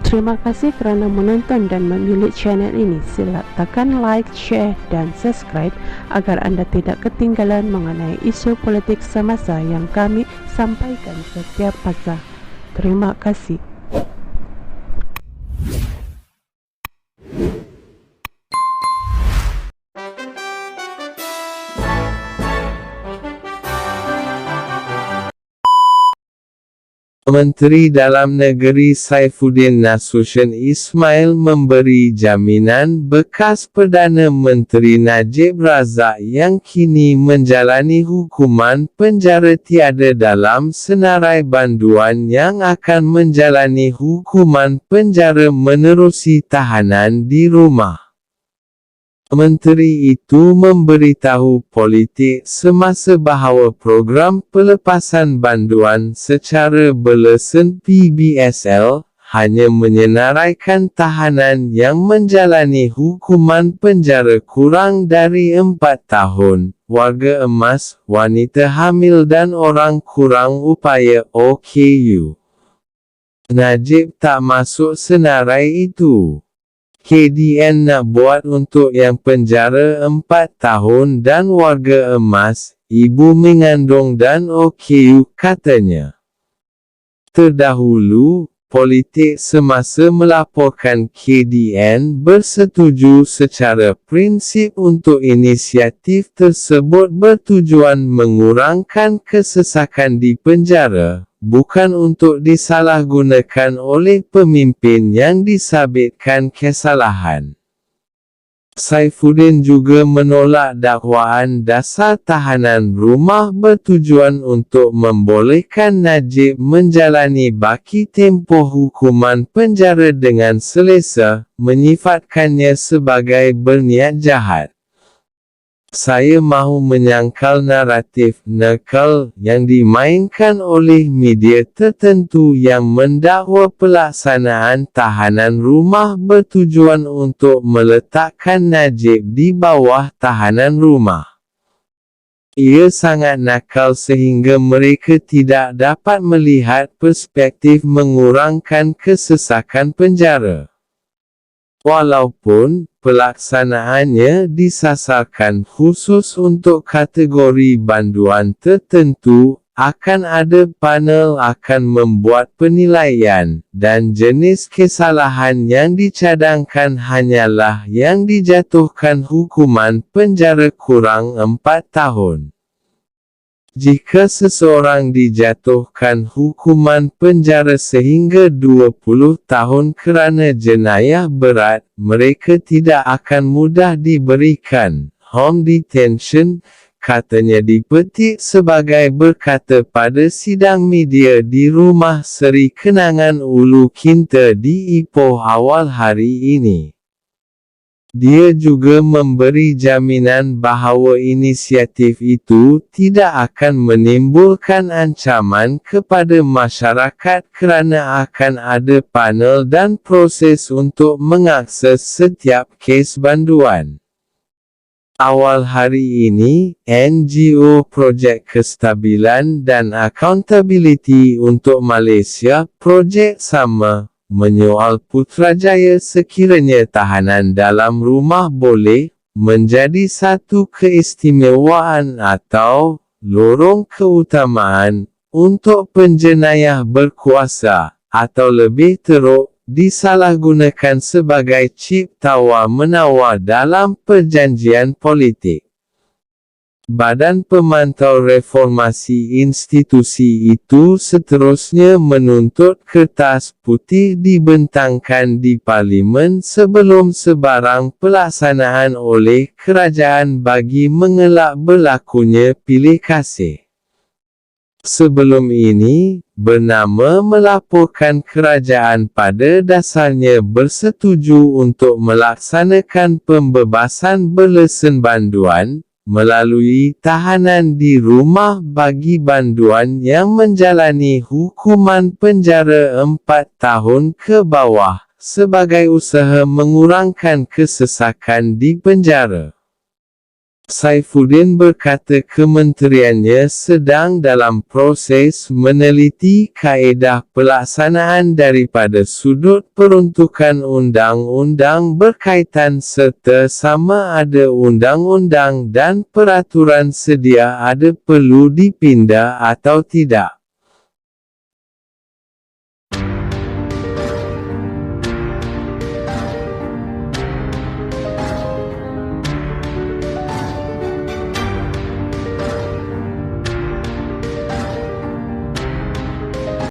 Terima kasih kerana menonton dan memilih channel ini. Sila tekan like, share dan subscribe agar anda tidak ketinggalan mengenai isu politik semasa yang kami sampaikan setiap masa. Terima kasih. Menteri Dalam Negeri Saifuddin Nasution Ismail memberi jaminan bekas Perdana Menteri Najib Razak yang kini menjalani hukuman penjara tiada dalam senarai banduan yang akan menjalani hukuman penjara menerusi tahanan di rumah. Menteri itu memberitahu politik semasa bahawa program pelepasan banduan secara berlesen PBSL hanya menyenaraikan tahanan yang menjalani hukuman penjara kurang dari 4 tahun, warga emas, wanita hamil dan orang kurang upaya OKU. Najib tak masuk senarai itu. KDN nak buat untuk yang penjara 4 tahun dan warga emas, ibu mengandung dan OKU, katanya. Terdahulu, politik semasa melaporkan KDN bersetuju secara prinsip untuk inisiatif tersebut bertujuan mengurangkan kesesakan di penjara, bukan untuk disalahgunakan oleh pemimpin yang disabitkan kesalahan. Saifuddin juga menolak dakwaan dasar tahanan rumah bertujuan untuk membolehkan Najib menjalani baki tempoh hukuman penjara dengan selesa, menyifatkannya sebagai berniat jahat. Saya mahu menyangkal naratif nakal yang dimainkan oleh media tertentu yang mendakwa pelaksanaan tahanan rumah bertujuan untuk meletakkan Najib di bawah tahanan rumah. Ia sangat nakal sehingga mereka tidak dapat melihat perspektif mengurangkan kesesakan penjara. Walaupun pelaksanaannya disasarkan khusus untuk kategori banduan tertentu, akan ada panel akan membuat penilaian, dan jenis kesalahan yang dicadangkan hanyalah yang dijatuhkan hukuman penjara kurang 4 tahun. Jika seseorang dijatuhkan hukuman penjara sehingga 20 tahun kerana jenayah berat, mereka tidak akan mudah diberikan home detention, katanya dipetik sebagai berkata pada sidang media di Rumah Seri Kenangan Ulu Kinta di Ipoh awal hari ini. Dia juga memberi jaminan bahawa inisiatif itu tidak akan menimbulkan ancaman kepada masyarakat kerana akan ada panel dan proses untuk mengakses setiap kes banduan. Awal hari ini, NGO Projek Kestabilan dan Accountability untuk Malaysia, Projek Sama, menyoal Putrajaya sekiranya tahanan dalam rumah boleh menjadi satu keistimewaan atau lorong keutamaan untuk penjenayah berkuasa, atau lebih teruk, disalahgunakan sebagai cip tawar-menawar dalam perjanjian politik. Badan Pemantau Reformasi Institusi itu seterusnya menuntut kertas putih dibentangkan di Parlimen sebelum sebarang pelaksanaan oleh kerajaan bagi mengelak berlakunya pilih kasih. Sebelum ini, bernama melaporkan kerajaan pada dasarnya bersetuju untuk melaksanakan pembebasan berlesen banduan, melalui tahanan di rumah bagi banduan yang menjalani hukuman penjara 4 tahun ke bawah, sebagai usaha mengurangkan kesesakan di penjara. Saifuddin berkata kementeriannya sedang dalam proses meneliti kaedah pelaksanaan daripada sudut peruntukan undang-undang berkaitan serta sama ada undang-undang dan peraturan sedia ada perlu dipindah atau tidak.